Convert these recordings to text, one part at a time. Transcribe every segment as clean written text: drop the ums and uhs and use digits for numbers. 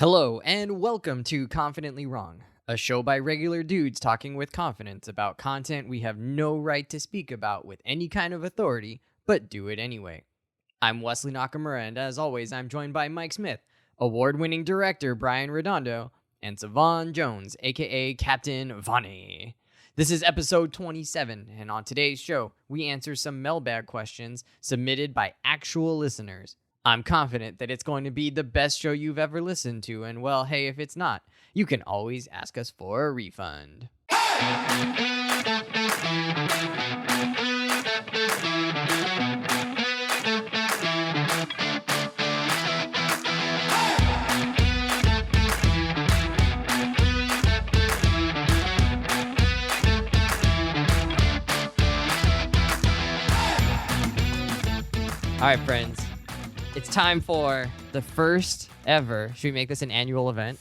Hello, and welcome to Confidently Wrong, a show by regular dudes talking with confidence about content we have no right to speak about with any kind of authority, but do it anyway. I'm Wesley Nakamura, and as always, I'm joined by Mike Smith, award-winning director Brian Redondo, and Savon Jones, aka Captain Vonnie. This is episode 27, and on today's show, we answer some mailbag questions submitted by actual listeners. I'm confident that it's going to be the best show you've ever listened to, and well, hey, if it's not, you can always ask us for a refund. All right, friends. It's time for the first ever. Should we make this an annual event?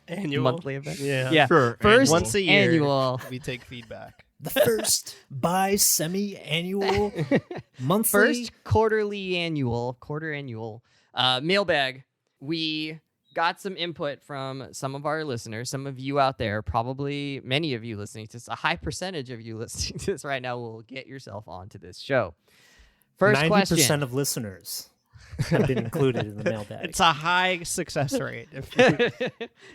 Annual? Monthly event? Yeah. Sure. First Once a year, annual. we take feedback. The first bi-semi-annual, monthly. First quarter annual mailbag. We got some input from some of our listeners, some of you out there, probably many of you listening to this, a high percentage of you listening to this right now will get yourself onto this show. First 90% question. of listeners have been included in the mailbag. It's a high success rate.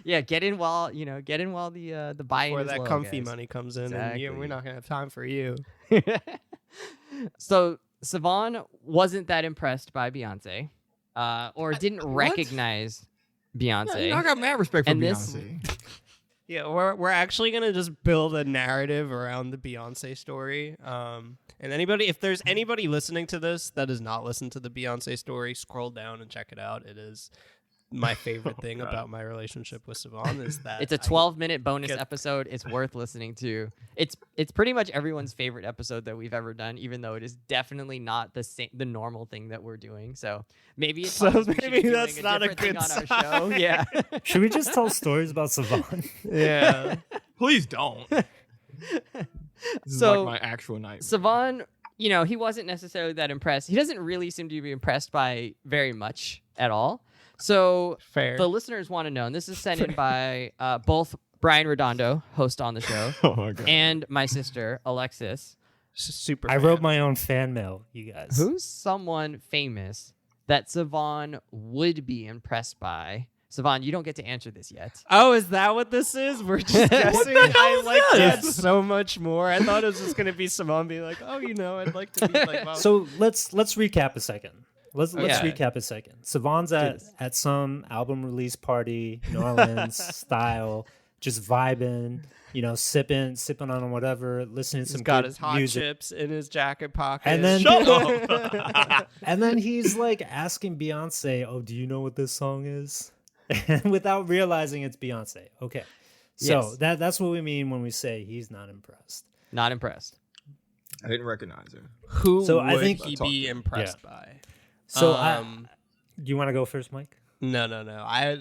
Yeah, get in while the buy-in Before is that low, comfy guys. money comes in, Exactly. and we're not gonna have time for you. So Savon wasn't that impressed by Beyonce, or didn't what? recognize Beyonce. I got mad respect for And this- Beyonce. Yeah, we're actually gonna just build a narrative around the Beyonce story. And if there's anybody listening to this that has not listened to the Beyonce story, scroll down and check it out. It is my favorite thing about my relationship with Savon is that It's a 12-minute bonus get- episode. It's worth listening to. It's pretty much everyone's favorite episode that we've ever done, even though it is definitely not the normal thing that we're doing. So maybe it's So maybe that's not a thing good on our show. sign. Yeah. Should we just tell stories about Savon? Yeah. Please don't. This is So- like my actual night. Savon, he wasn't necessarily that impressed. He doesn't really seem to be impressed by very much at all. So Fair. the listeners want to know, and this is sent in by both Brian Redondo, host on the show, Oh my god. and my sister, Alexis. Super. I fan. wrote my own fan mail, you guys. Who's someone famous that Savon would be impressed by? Savon, you don't get to answer this yet. Oh, is that what this is? We're just guessing. I like that so much more. I thought it was just gonna be Savon being like, "Oh, I'd like to be like." Well, So let's recap a second. Let's Yeah. recap a second. Savon's at some album release party, New Orleans style, just vibing, sipping on whatever, listening to he's some got good his hot music. chips in his jacket pocket. And then Shut up. And then he's like asking Beyonce, "Oh, do you know what this song is?" Without realizing it's Beyonce. Okay. So Yes. that's what we mean when we say he's not impressed. Not impressed. I didn't recognize her. Who So would I think- he be impressed by? So do you want to go first, Mike? No.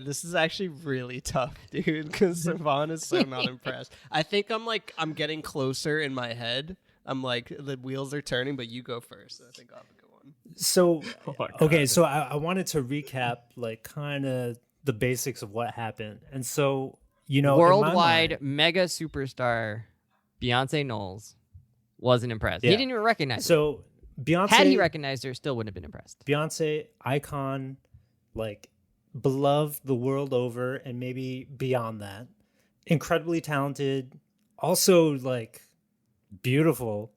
This is actually really tough, dude, because Savon is so not impressed. I think I'm getting closer in my head. I'm like, the wheels are turning, but you go first. I think I'll have a good one. So Oh my okay, God. so I wanted to recap like kind of the basics of what happened. And so, in my Worldwide mind- mega superstar Beyonce Knowles wasn't impressed. He Yeah. didn't even recognize her. So Beyonce Had he recognized her, still wouldn't have been impressed. Beyonce icon, like beloved the world over and maybe beyond that. Incredibly talented, also like beautiful.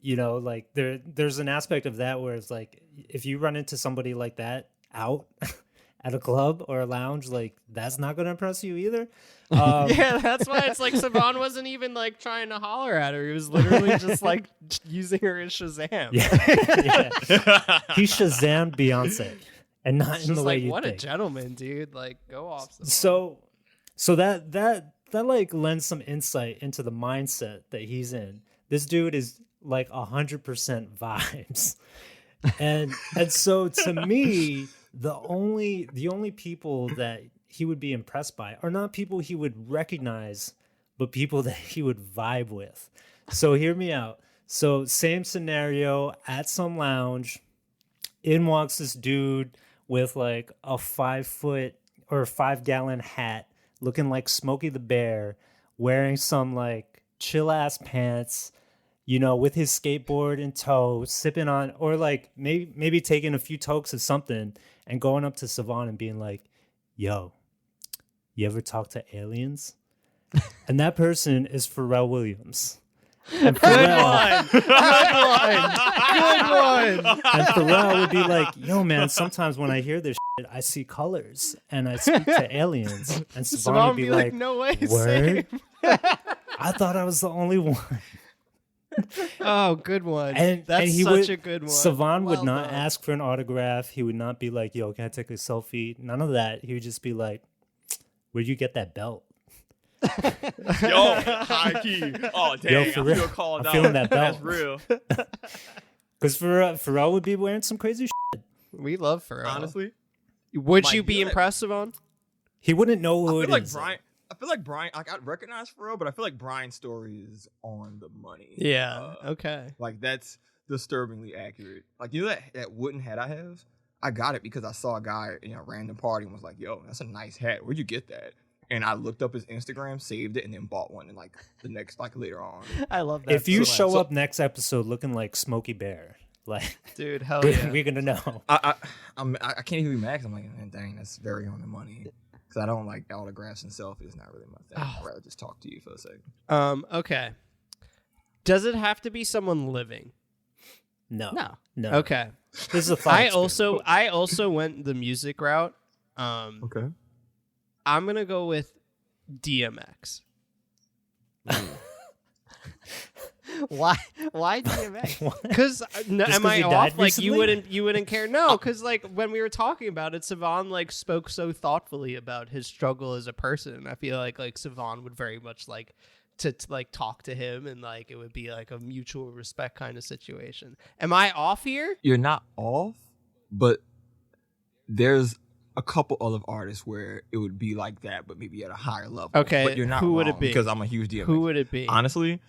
Like there's an aspect of that where it's like if you run into somebody like that out at a club or a lounge, like that's not going to impress you either. Yeah, that's why it's like Savon wasn't even like trying to holler at her. He was literally just like using her as Shazam. Yeah. He Shazammed Beyonce, and not in Just the way like, you what think. a gentleman, dude. Like, go off. Savon. So that like lends some insight into the mindset that he's in. This dude is like 100% vibes, and so to me, the only people that he would be impressed by are not people he would recognize, but people that he would vibe with. So hear me out. So same scenario at some lounge. In walks this dude with like a 5 foot or 5-gallon hat, looking like Smokey the Bear, wearing some like chill ass pants, with his skateboard in tow, sipping on, or like maybe taking a few tokes of something and going up to Savon and being like, yo, you ever talk to aliens? And that person is Pharrell Williams. And Pharrell, Good one. and Pharrell would be like, yo, man, sometimes when I hear this shit, I see colors and I speak to aliens. And Savon would be like, no way. word? I thought I was the only one. Oh, good one. And he such would, a good one. Savon would Well not done. ask for an autograph. He would not be like, yo, can I take a selfie? None of that. He would just be like, where'd you get that belt? Yo, high key. Oh, dang. Yo, I for real. feel called I'm out. feeling that That's belt. real. Because Pharrell would be wearing some crazy shit. We love Pharrell. Honestly. Would Like, you be you know that- impressed, Savon? He wouldn't know who I it feel like is. Brian, like I recognize Pharrell, but I feel like Brian's story is on the money. Yeah. Okay. Like that's disturbingly accurate. Like that wooden hat I have, I got it because I saw a guy in a random party and was like, yo, that's a nice hat. Where'd you get that? And I looked up his Instagram, saved it, and then bought one. And like the next, like later on, I love that. If you so show much. up next episode looking like Smokey Bear, like dude, hell yeah. we're gonna know. I can't even be mad. 'Cause I'm like, man, dang, that's very on the money. Because I don't like autographs and selfies. Not really my thing. I'd rather just talk to you for a second. Okay. Does it have to be someone living? No. No. Okay. This is a thought experiment. I also went the music route. Okay. I'm gonna go with DMX. Why DMX? Because am 'cause I he off? died Like you recently? wouldn't care? No, because like when we were talking about it, Savon like spoke so thoughtfully about his struggle as a person. And I feel like Savon would very much like to like talk to him, and like it would be like a mutual respect kind of situation. Am I off here? You're not off, but there's a couple other artists where it would be like that, but maybe at a higher level. Okay, But you're not who would it wrong, be? Because I'm a huge DMX. Who would it be? Honestly,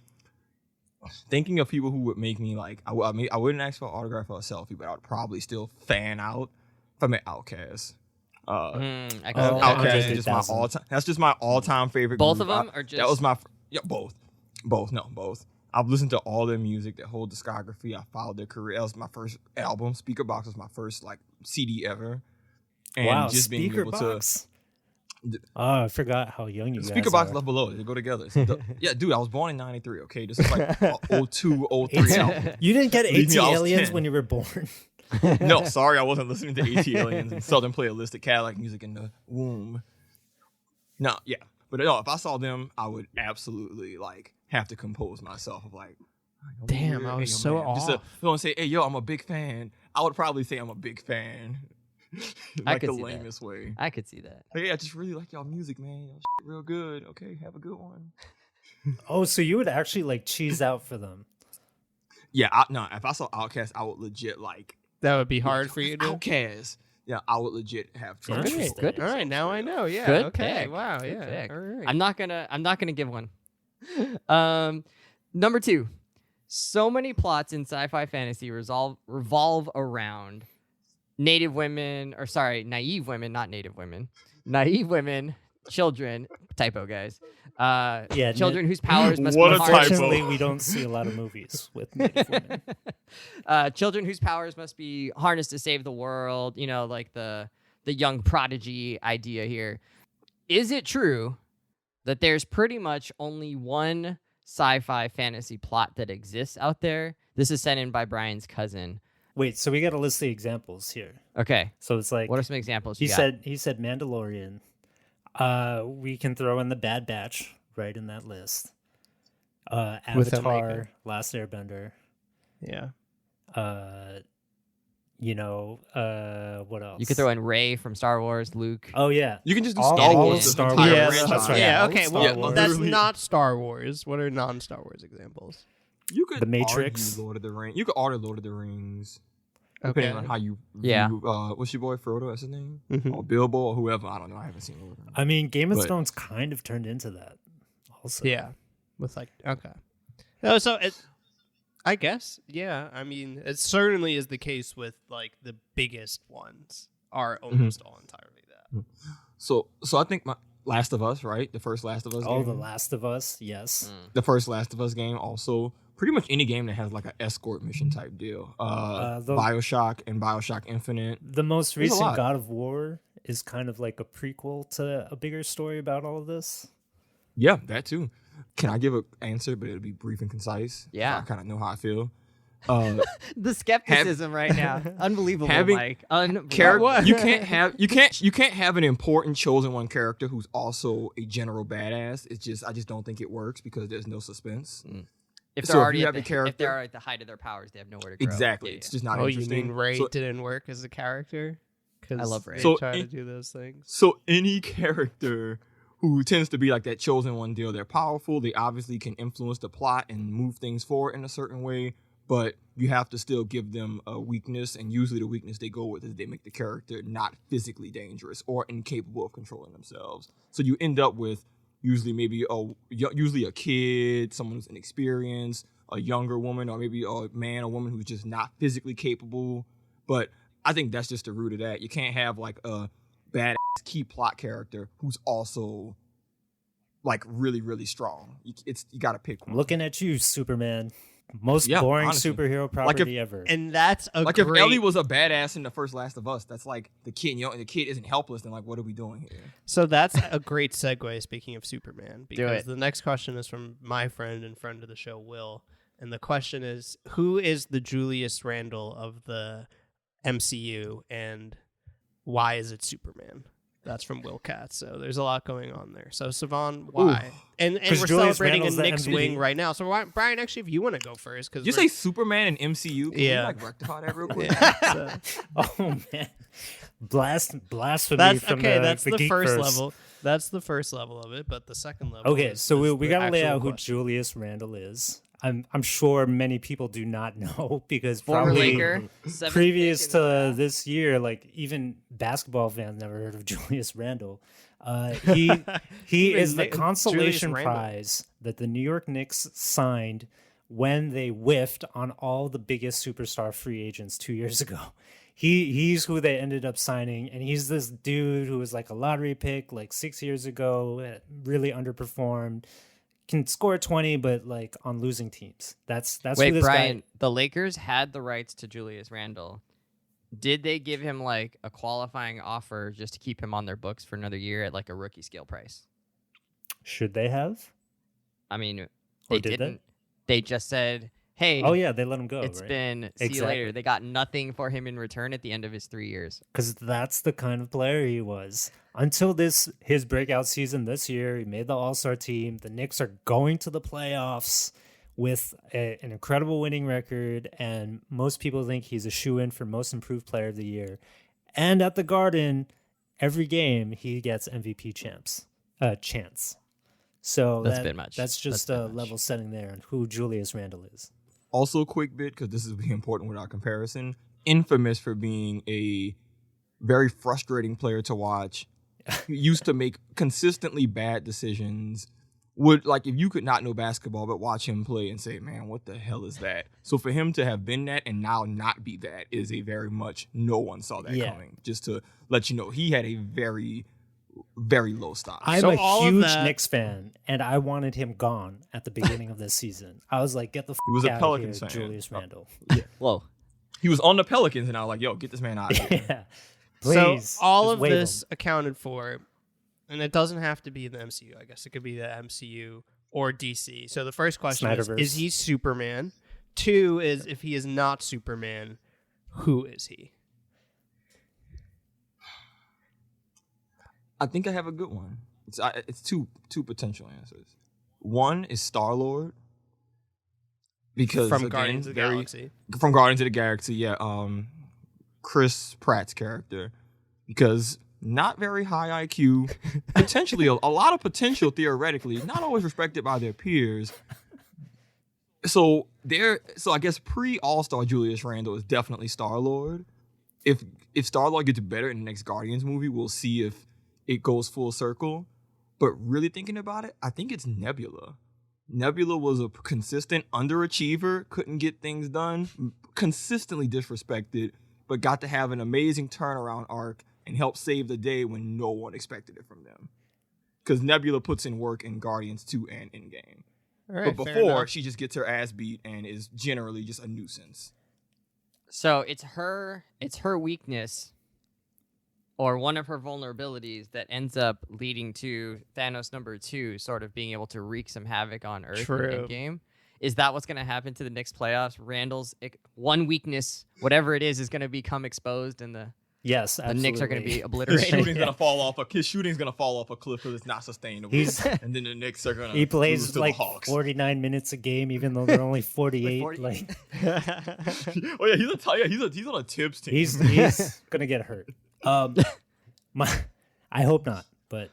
thinking of people who would make me like, I wouldn't ask for an autograph or a selfie, but I would probably still fan out if I met Outkast. I can see Oh, that. Andre Outkast is just my 3000. all-time. That's just my all-time favorite. Both group. of them, I- or just that was my both. No, both. I've listened to all their music, their whole discography. I followed their career. That was my first album. Speaker Box was my first like CD ever. And Wow, just being Speaker able Box. to Oh, I forgot how young you Speaker guys Box are. Left Below, they go together. Yeah, dude, I was born in 93, okay? This is like 02, 03 album. You didn't get Believe AT me, I was Aliens 10. when you were born. No, sorry, I wasn't listening to AT Aliens and Southern Playalistic Cadillac music in the womb. No, yeah. But no, if I saw them, I would absolutely like have to compose myself of like, Damn, I was so Just off. don't say, hey, yo, I'm a big fan. I would probably say I'm a big fan. I Like could the see that. lamest way. I could see that. Like, yeah, I just really like y'all music, man. Y'all shit real good. Okay, have a good one. Oh, so you would actually like cheese out for them. Yeah, no, if I saw Outkast, I would legit like That would be hard for you to. Outkast. Yeah, I would legit have trouble. Interesting. Okay, Good. All right, now I know. Yeah. Good okay. pick. Wow. Good Yeah. pick. All right. I'm not gonna give one. Number 2. So many plots in sci-fi fantasy revolve around naive women, not native women. Naive women, children, typo guys. Yeah, Children whose powers must What be a typo. harnessed. Unfortunately, we don't see a lot of movies with native women. Children whose powers must be harnessed to save the world, like the young prodigy idea here. Is it true that there's pretty much only one sci-fi fantasy plot that exists out there? This is sent in by Brian's cousin. Wait, so we got to list the examples here. Okay, So it's like what are some examples he you got? said Mandalorian. We can throw in the Bad Batch right in that list. With Avatar, filmmaking. Last Airbender. Yeah. What else? You could throw in Rey from Star Wars, Luke. Oh yeah. You can just do All- Star all Wars. of the Star entire Wars. Yeah, franchise. that's right. Yeah. All Okay. Star Well, Wars. that's Literally. not Star Wars. What are non-Star Wars examples? You could The Matrix. argue Lord of the Rings. You could order Lord of the Rings. Okay. Depending on how you Yeah. view, what's your boy Frodo? That's his name, Mhm. or Bilbo, or whoever. I don't know. I haven't seen Lord of the Rings. I mean, Game of But- Thrones kind of turned into that. Also, Yeah. With like okay. No, so I guess yeah. I mean, it certainly is the case with like the biggest ones are almost all entirely that. So I think my Last of Us, right? The first Last of Us Oh, game. The Last of Us, yes. The first Last of Us game. Also, pretty much any game that has like an escort mission type deal. BioShock and BioShock Infinite. The most There's a recent lot. God of War is kind of like a prequel to a bigger story about all of this. Yeah, that too. Can I give an answer, but it'll be brief and concise? Yeah. I kind of know how I feel. The skepticism right now, unbelievable, having Mike. Unbelievable. You can't have an important chosen one character who's also a general badass. I just don't think it works because there's no suspense. If So they're if already you at have the, a character- if they're at the height of their powers, they have nowhere to go. Exactly. Yeah, It's yeah. just not Oh, you interesting. mean Ray So- didn't work as a character? 'Cause I love Ray. they So try to it- do those things. So any character who tends to be like that chosen one deal, they're powerful. They obviously can influence the plot and move things forward in a certain way, but you have to still give them a weakness. And usually the weakness they go with is they make the character not physically dangerous or incapable of controlling themselves. So you end up with usually usually a kid, someone who's inexperienced, a younger woman, or maybe a man or woman who's just not physically capable. But I think that's just the root of that. You can't have like a badass key plot character who's also like really, really strong. You got to pick one. Looking at you, Superman. Most Yeah, boring honestly. superhero property ever. And that's a Like great... if Ellie was a badass in the first Last of Us, that's like the kid. The kid isn't helpless. Then like, what are we doing here? So that's a great segue, speaking of Superman, because it. the next question is from my friend and friend of the show, Will. And the question is, who is the Julius Randle of the MCU and why is it Superman? That's from Will Katz. So there's a lot going on there. So Savon, why? And 'Cause we're Julius celebrating Randle's a the Knicks MVP. wing right now. So Brian, actually, if you want to go first, because Did you say Superman and MCU? Can Yeah. we like rectify that real quick? yeah, Oh man, blasphemy that's from okay. the, That's the geek first verse. level. That's the first level of it. But the second level. Okay, is so we the gotta lay actual out who question. Julius Randle is. I'm sure many people do not know because Former probably Laker, seventh previous pick in the to draft. this year, like even basketball fans never heard of Julius Randle. He Even is the Julius consolation Randle. prize that the New York Knicks signed when they whiffed on all the biggest superstar free agents 2 years ago. He's who they ended up signing, and he's this dude who was like a lottery pick like 6 years ago, really underperformed. Can score 20, but like on losing teams. That's Wait, who this Brian, guy. the Lakers had the rights to Julius Randle. Did they give him like a qualifying offer just to keep him on their books for another year at like a rookie scale price? Should they have? I mean, Or they did they? didn't. They just said, "Hey, Oh yeah, they let him go. it's right? been see you Exactly. later." They got nothing for him in return at the end of his 3 years. Because that's the kind of player he was. Until his breakout season this year, he made the All-Star team. The Knicks are going to the playoffs with an incredible winning record, and most people think he's a shoo-in for Most Improved Player of the Year. And at the Garden, every game he gets MVP chance. So That's a bit much. That's just That's a bit a much. level setting there on who Julius Randle is. Also, a quick bit, because this is really important with our comparison. Infamous for being a very frustrating player to watch. He used to make consistently bad decisions. Would like if you could not know basketball but watch him play and say, "Man, what the hell is that?" So for him to have been that and now not be that is a very much no one saw that Yeah. coming. Just to let you know, he had a very, very low stock. I'm So a all of huge that- Knicks fan, and I wanted him gone at the beginning of this season. I was like, "Get the was a out Pelicans of here, fan. Julius Randle." Whoa. He was on the Pelicans, and I was like, "Yo, get this man out of here." Yeah, So please. all just of waive this him. accounted for, and it doesn't have to be the MCU. I guess it could be the MCU or DC. So the first question Snyderverse. is he Superman? 2 is, if he is not Superman, who is he? I think I have a good one. It's two potential answers. One is Star-Lord. Because From again, Guardians of the very- Galaxy. From Guardians of the Galaxy, yeah. Chris Pratt's character. Because not very high IQ, potentially a lot of potential theoretically, not always respected by their peers. So I guess pre-All-Star Julius Randle is definitely Star-Lord. If Star-Lord gets better in the next Guardians movie, we'll see if it goes full circle. But really thinking about it, I think it's Nebula. Nebula was a consistent underachiever, couldn't get things done, consistently disrespected, but got to have an amazing turnaround arc and help save the day when no one expected it from them. Because Nebula puts in work in Guardians 2 and Endgame. All right, But fair before, enough. she just gets her ass beat and is generally just a nuisance. So it's her weakness or one of her vulnerabilities that ends up leading to Thanos number 2 sort of being able to wreak some havoc on Earth True. in Endgame. Is that what's going to happen to the Knicks playoffs? Randall's one weakness, whatever it is going to become exposed, and the Yes, the absolutely. Knicks are going to be His obliterated. shooting's gonna fall off. His shooting's gonna fall off a cliff because it's not sustainable. He's- and then the Knicks are gonna. He lose plays to like the Hawks. 49 minutes a game, even though they're only 48. 40. Like Oh yeah, he's on a tips team. he's gonna get hurt. I hope not, but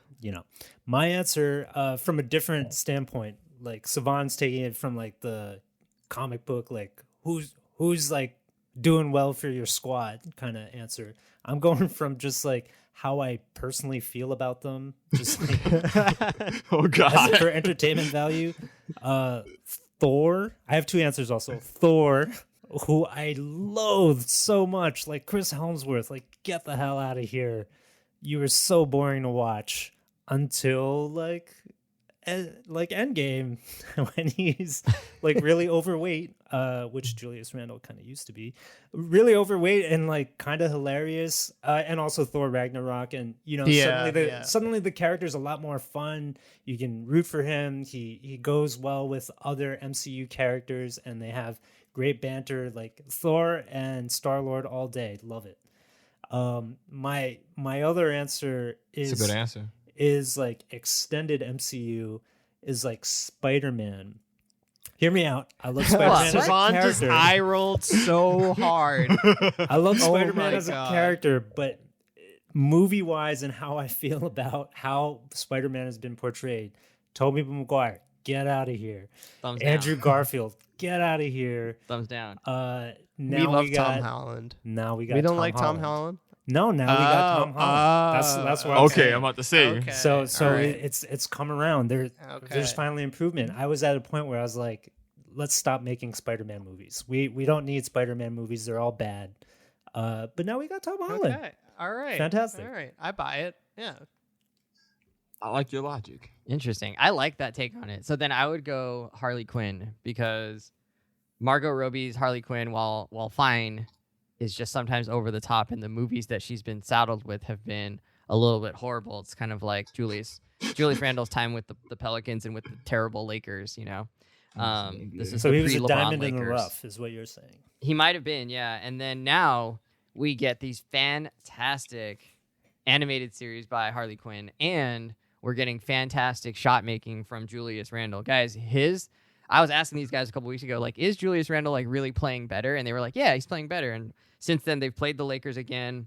my answer from a different standpoint, like Savon's taking it from like the comic book, like who's like doing well for your squad kind of answer. I'm going from just like how I personally feel about them, just like Oh god. for entertainment value. Thor. I have two answers also. Thor, who I loathe so much, like Chris Helmsworth, like get the hell out of here. You were so boring to watch until like Endgame when he's like really overweight, which Julius Randle kind of used to be, really overweight and like kind of hilarious, and also Thor Ragnarok, and suddenly the character's a lot more fun. You can root for him. He goes well with other MCU characters, and they have great banter. Like Thor and Star-Lord all day, love it. My other answer is It's a good answer. is like extended MCU is like Spider-Man. Hear me out. I love Spider-Man as a Savon just character. eye rolled so hard. I love Oh Spider-Man my as a God. character, but movie-wise and how I feel about how Spider-Man has been portrayed, Tobey Maguire, get out of here. Thumbs Andrew down. Garfield, get out of here. Thumbs down. Now We love got, Tom Holland. Now we got We don't Tom like Tom Holland. Holland. No, now we got Tom Holland. That's what I'm Okay, saying. I'm about to say. Okay. So all right. it's come around. There's Okay. finally improvement. I was at a point where I was like, let's stop making Spider-Man movies. We don't need Spider-Man movies. They're all bad. But now we got Tom Holland. Okay. All right. Fantastic. All right. I buy it. Yeah. I like your logic. Interesting. I like that take on it. So then I would go Harley Quinn, because Margot Robbie's Harley Quinn, while fine, is just sometimes over the top, and the movies that she's been saddled with have been a little bit horrible. It's kind of like Julius Randle's time with the Pelicans and with the terrible Lakers, This is So the he was a pre-LeBron diamond Lakers. in the rough, is what you're saying. He might have been, yeah. And then now we get these fantastic animated series by Harley Quinn, and we're getting fantastic shot making from Julius Randle. Guys, I was asking these guys a couple weeks ago, like, is Julius Randle like really playing better? And they were like, yeah, he's playing better. And since then, they've played the Lakers again.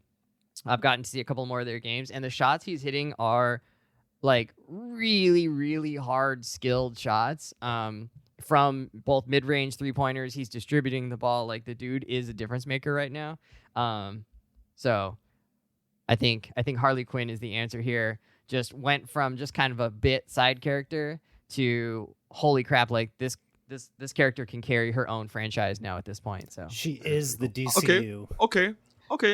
I've gotten to see a couple more of their games, and the shots he's hitting are like really, really hard, skilled shots. From both mid-range three-pointers, he's distributing the ball. Like, the dude is a difference maker right now. So I think Harley Quinn is the answer here. Just went from just kind of a bit side character to holy crap, like this character can carry her own franchise now at this point. So She is the DCU. Okay,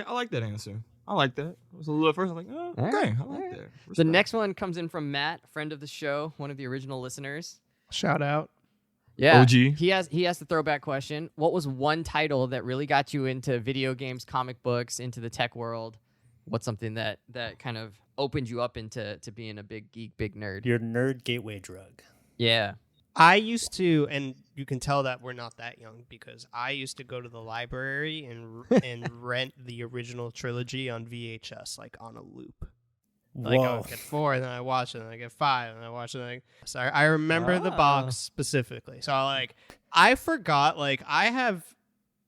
I like that answer. I like that. It was a little at first. I'm like, oh, All okay, right, I all like right. that. the Respect. next one comes in from Matt, friend of the show, one of the original listeners. Shout out. Yeah, OG. He has the throwback question. What was one title that really got you into video games, comic books, into the tech world? What's something that kind of opened you up into being a big geek, big nerd? Your nerd gateway drug. Yeah. I used to, and you can tell that we're not that young, because I used to go to the library and rent the original trilogy on VHS, like on a loop. Like I Whoa. would get 4, and then I watch it, and I get 5, and I watch it. And so I remember the box specifically. So I forgot, like I have,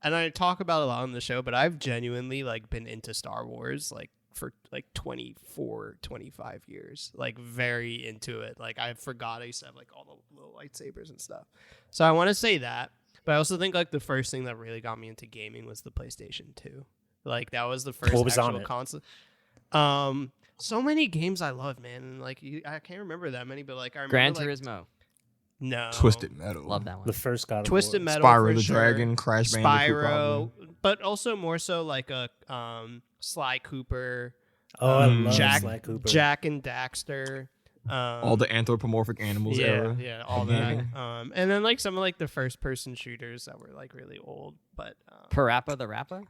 and I talk about it a lot on the show, but I've genuinely like been into Star Wars like for like 24, 25 years, like very into it. Like I forgot I used to have like all the little lightsabers and stuff. So I want to say that, but I also think like the first thing that really got me into gaming was the PlayStation 2. Like that was the first What was on actual it? console. So many games I love, man. And like I can't remember that many, but like I remember Gran like, Turismo. No. Twisted Metal. Love that one. The first God of Twisted War. Metal. Spyro for the sure. Dragon, Crash Bandicoot. Spyro, Probably. but also more so like a Sly Cooper. Oh, I love Jack, Sly Cooper. Jack and Daxter. All the anthropomorphic animals era. Yeah, all that. And then like some of like the first person shooters that were like really old, but Parappa the Rapper?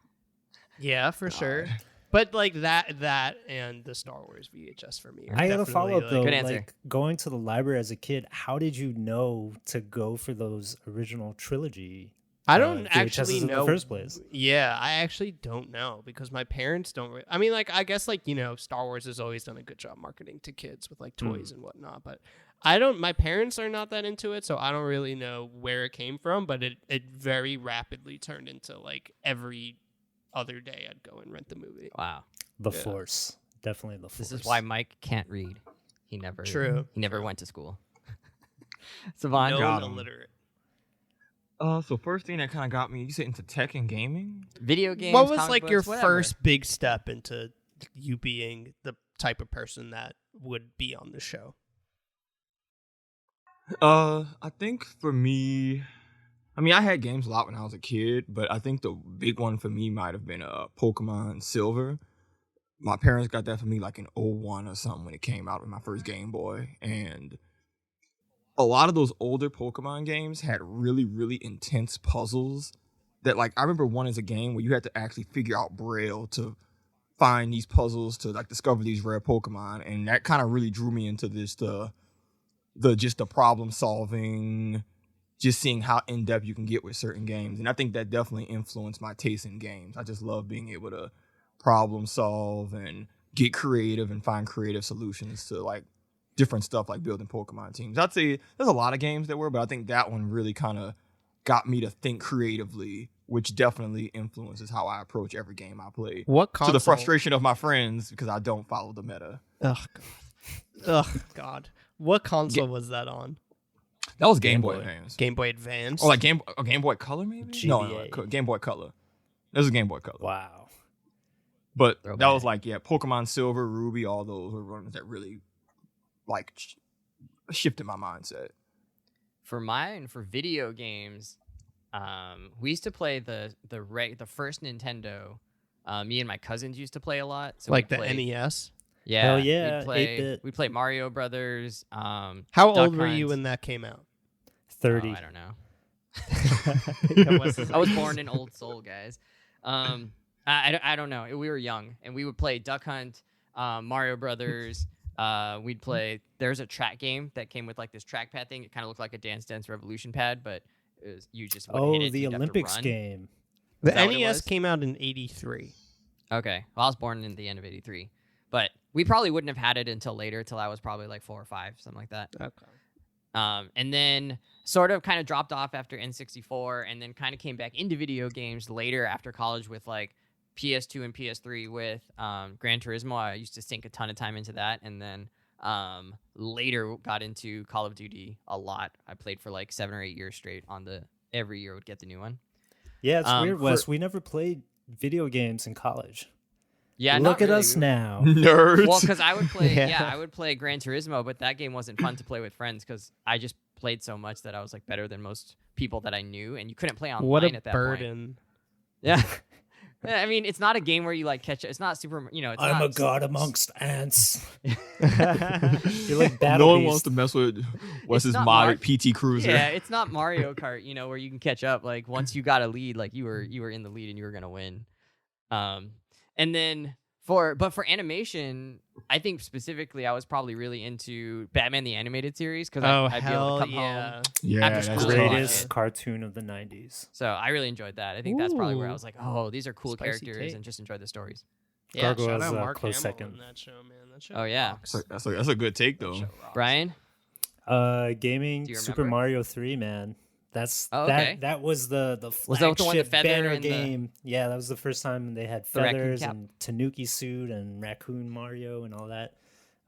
yeah, for sure. But like that and the Star Wars VHS for me. I gotta follow up though. Good answer. Like going to the library as a kid, how did you know to go for those original trilogy? I don't VHSs actually in know. the first place. Yeah, I actually don't know because my parents don't. I mean, like I guess like Star Wars has always done a good job marketing to kids with like toys and whatnot. But I don't. My parents are not that into it, so I don't really know where it came from. But it very rapidly turned into like every other day I'd go and rent the movie. Wow. The Force, definitely the Force. This is why Mike can't read. He never went to school. Savon, No, got 'em. illiterate. So first thing that kind of got me, you said into tech and gaming. video games. What was comic like books, your whatever. first big step into you being the type of person that would be on the show? I think for me, I mean, I had games a lot when I was a kid, but I think the big one for me might have been Pokemon Silver. My parents got that for me like in '01 or something when it came out with my first Game Boy. And a lot of those older Pokemon games had really, really intense puzzles that like, I remember one as a game where you had to actually figure out Braille to find these puzzles to like discover these rare Pokemon. And that kind of really drew me into this, the problem solving, just seeing how in-depth you can get with certain games. And I think that definitely influenced my taste in games. I just love being able to problem solve and get creative and find creative solutions to like different stuff like building Pokemon teams. I'd say there's a lot of games that were, but I think that one really kind of got me to think creatively, which definitely influences how I approach every game I play. What console? To the frustration of my friends because I don't follow the meta. Ugh, God. What console was that on? That was Game Game Boy Boy. Advance. Game Boy Advance? Or like Game Boy Color maybe? GBA. No, Game Boy Color. That was a Game Boy Color. Wow. But Throwback. that was like, Pokemon Silver, Ruby, all those were ones that really like shifted my mindset. For video games, we used to play the first Nintendo. Me and my cousins used to play a lot. So like we'd the play, NES? Yeah. Hell yeah, We'd play, 8-bit. we played Mario Brothers. How Duck old were you Hunt. when that came out? 30. Oh, I don't know. That I was born an old soul, guys. I don't know. We were young, and we would play Duck Hunt, Mario Brothers. We'd play. There's a track game that came with like this trackpad thing. It kind of looked like a Dance Dance Revolution pad, but it was, you just wouldn't hit Oh, it, the you'd have to Olympics run. game. The that what it NES was? came out in 83. Okay, well, I was born in the end of '83, but we probably wouldn't have had it until later, till I was probably like 4 or 5, something like that. Okay. And then sort of kind of dropped off after N64, and then kind of came back into video games later after college with like PS2 and PS3 with Gran Turismo. I used to sink a ton of time into that, and then later got into Call of Duty a lot. I played for like 7 or 8 years straight every year would get the new one. Yeah, it's weird, Wes. for- We never played video games in college. Yeah, Look not at really. us now. Nerds. Well, because I would play, Yeah. I would play Gran Turismo, but that game wasn't fun to play with friends because I just played so much that I was like better than most people that I knew, and you couldn't play online What a at that point. burden. Yeah. Yeah, I mean, it's not a game where you like catch. It's not super. It's I'm not a god amongst ants. Yeah. You're like no Battle one Beast. wants to mess with Wes's not modded PT Cruiser. Yeah, it's not Mario Kart. Where you can catch up. Like once you got a lead, like you were in the lead and you were gonna win. And then for animation, I think specifically I was probably really into Batman the Animated Series because I'd be able to come home. Yeah, After that's school, great. Greatest Yeah. cartoon of the 90s. So I really enjoyed that. I think that's probably where I Ooh. was like, oh, these are cool Spicy characters take. and just enjoyed the stories. Yeah, Gargoyle shout is out a Mark close Hamill second. in that show, man. That show Oh, yeah. rocks. That's a good take That though. show rocks. Brian, Gaming Do you Super remember? Mario 3, man. That's Oh, okay. that was the Was that the one with flagship feather banner and the- game. Yeah, that was the first time they had The raccoon feathers cap? and Tanuki suit and raccoon Mario and all that.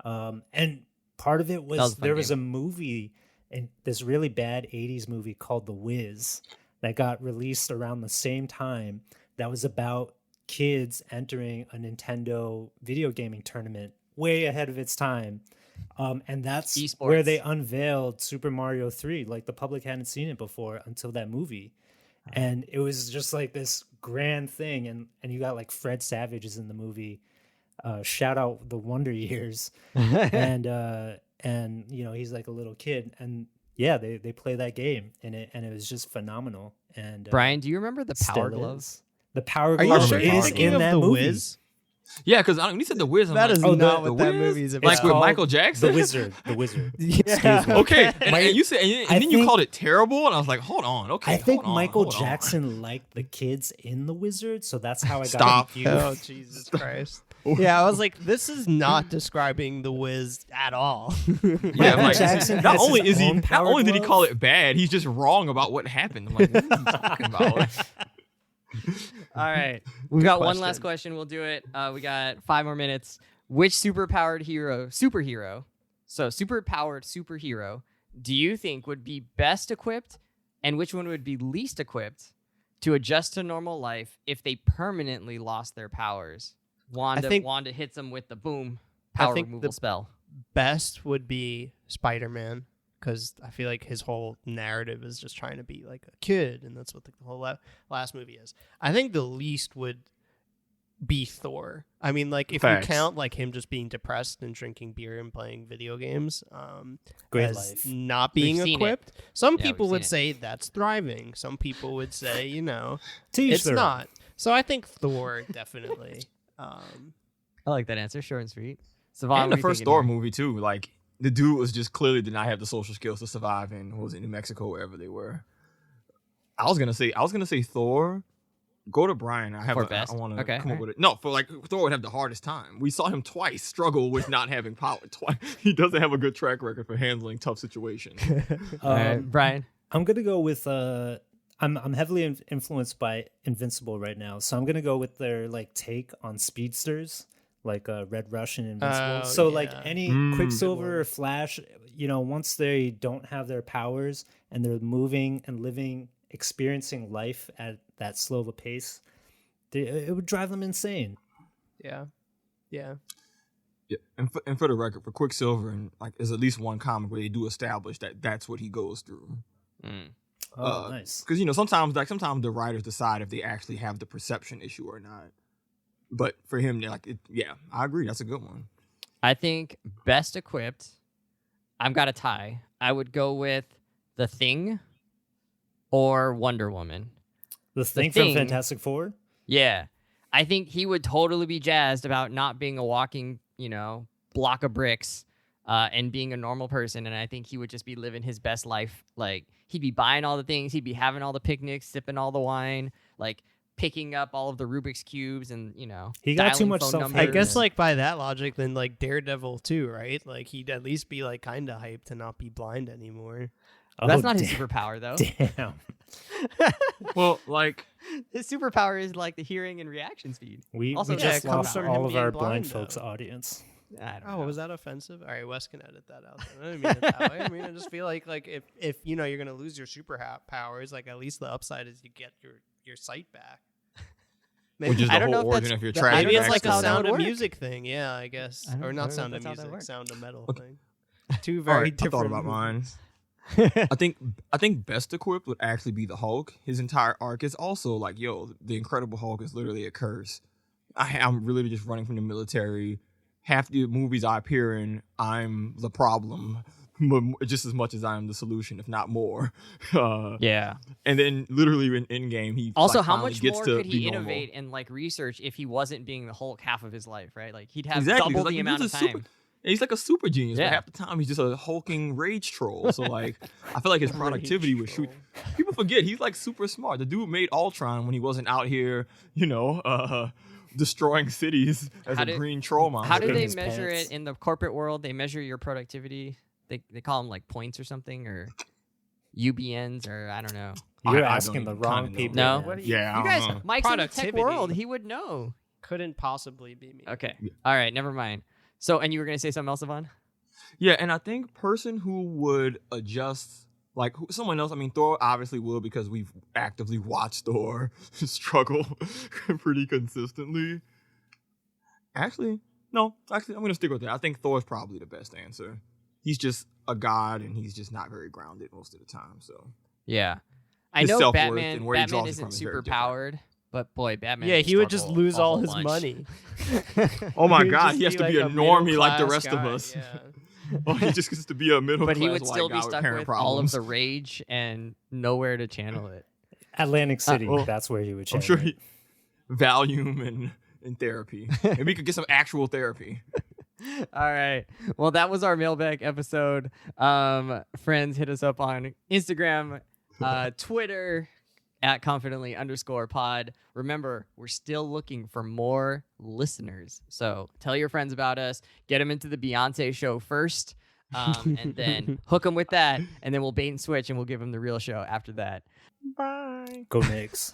And part of it was was a fun there was game. a movie, and this really bad 80s movie called The Wiz that got released around the same time that was about kids entering a Nintendo video gaming tournament way ahead of its time. And that's where Esports. they unveiled Super Mario 3. Like the public hadn't seen it before until that movie. And it was just like this grand thing. And you got like Fred Savage is in the movie. shout out the Wonder Years, and you know, he's like a little kid, and yeah, they play that game, and it was just phenomenal. And Brian, do you remember the Power still Glove? is. The Power Are you Glove sure you're is thinking in of that the movie. Wiz? Yeah, because when you said the Wiz, I'm That like, is Oh, not the what that Wiz? movie's It's about. like with called Michael Jackson. The Wizard. The Wizard. Yeah. Excuse me. Okay, My- and you said, and I then you think- called it terrible, and I was like, hold on, okay. I think hold on, Michael hold on. Jackson liked the kids in The Wizard, so that's how I got Stop. confused. Oh, Jesus Christ. Yeah, I was like, this is not describing the Wiz at all. Yeah, I'm like, Jackson not has only his is he, own not power only did he glove. call it bad, he's just wrong about what happened. I'm like, what are you talking about? All right. We've got one question. last question. We'll do it. We got 5 more minutes. Which superpowered superhero, so superpowered superhero, do you think would be best equipped, and which one would be least equipped to adjust to normal life if they permanently lost their powers? Wanda hits them with the boom power think removal the- spell. Best would be Spider-Man, because I feel like his whole narrative is just trying to be like a kid, and that's what the whole last movie is. I think the least would be Thor. I mean, like, if Facts. you count like him just being depressed and drinking beer and playing video games, Great as life. not being We've seen it. equipped. Some Yeah, people we've would seen say that's thriving. Some people would say, you know, To each it's their own. not. So I think Thor definitely. I like that answer. Short and sweet. Savon, And the first Thor movie too, like the dude was just clearly did not have the social skills to survive in, what was it, New Mexico, wherever they were. I was gonna say Thor. Go to Brian. I want to come up with it. No, for like Thor would have the hardest time. We saw him twice struggle with not having power. Twice. He doesn't have a good track record for handling tough situations. All right, Brian. I'm gonna go with I'm heavily influenced by Invincible right now, so I'm gonna go with their like take on speedsters, like Red Rush and Invincible. Oh, So like yeah. any Mm. Quicksilver or Flash, you know, once they don't have their powers and they're moving and living, experiencing life at that slow of a pace, it would drive them insane. Yeah. Yeah. Yeah, and for the record, for Quicksilver, and like there's at least one comic where they do establish that that's what he goes through. Oh, nice. Because you know sometimes the writers decide if they actually have the perception issue or not. But for him, they're like, yeah, I agree. That's a good one. I think best equipped, I've got a tie. I would go with The Thing or Wonder Woman. The Thing Thing- from Fantastic Four. Yeah. I think he would totally be jazzed about not being a walking, block of bricks and being a normal person. And I think he would just be living his best life. Like, he'd be buying all the things. He'd be having all the picnics, sipping all the wine, like picking up all of the Rubik's Cubes and, He got too dialing much phone self-hate. numbers. I guess like by that logic, then like Daredevil too, right? Like he'd at least be like kind of hyped to not be blind anymore. That's Oh, not his damn. superpower, though. Damn. Well, like His superpower is like the hearing and reaction speed. We Also, we yeah, just it comes lost from all him of being our blind, blind folks' though. audience. I don't Oh, know. was that offensive? All right, Wes can edit that out. Then. I didn't mean it that way. I mean, I just feel like if you're gonna lose your powers, like at least the upside is you get your sight back. which is I the don't know whole if origin that's- of your that- tragic Maybe it's like that's a how that Sound would of work. Music thing. Yeah, I guess, I don't or know not if Sound of that's how that Music, works. Sound of Metal Okay. thing. Two All very right, I different. thought about mine. I think best equipped would actually be the Hulk. His entire arc is also like, yo, the Incredible Hulk is literally a curse. I'm really just running from the military. Half the movies I appear in, I'm the problem, just as much as I am the solution, if not more. Yeah. And then literally in Endgame, he Also, like, how finally much gets more to could he be normal. innovate and like research if he wasn't being the Hulk half of his life, right? Like he'd have Exactly, double like, the he amount was of a time. super- He's like a super genius, Yeah. but half the time he's just a hulking rage troll. So like, I feel like his productivity would shoot. People forget he's like super smart. The dude made Ultron when he wasn't out here, destroying cities as How a do- green troll monster. How do they his measure pants. it in the corporate world? They measure your productivity. They call them like points or something or UBNs or I don't know. You're I don't asking the even wrong kinda know. people. No? man. Yeah, I You don't guys, know. Mike's in the tech Productivity. world. He would know. Couldn't possibly be me. Okay. All right. Never mind. So, and you were gonna say something else, Yvonne? Yeah, and I think person who would adjust, like someone else. I mean, Thor obviously will because we've actively watched Thor struggle pretty consistently. Actually, I'm gonna stick with that. I think Thor's probably the best answer. He's just a god, and he's just not very grounded most of the time. So Yeah. I His know self-worth Batman. and where he Batman draws it isn't from is very super different. powered, But boy, Batman. Yeah, would he would just struggle lose a all whole his bunch. money. Oh my would God, just he has to be like a normie like the middle-class rest of guy, us. Yeah. Oh, he just gets to be a middle But class he would white still guy be stuck parent with all of problems. the rage and nowhere to channel it. Atlantic City, well, that's where he would I'm change sure it. Valium and therapy. Maybe we could get some actual therapy. All right. Well, that was our mailbag episode. Friends, hit us up on Instagram, Twitter at confidently_pod. Remember, we're still looking for more listeners. So tell your friends about us. Get them into the Beyonce show first, and then hook them with that. And then we'll bait and switch, and we'll give them the real show after that. Bye. Go Knicks.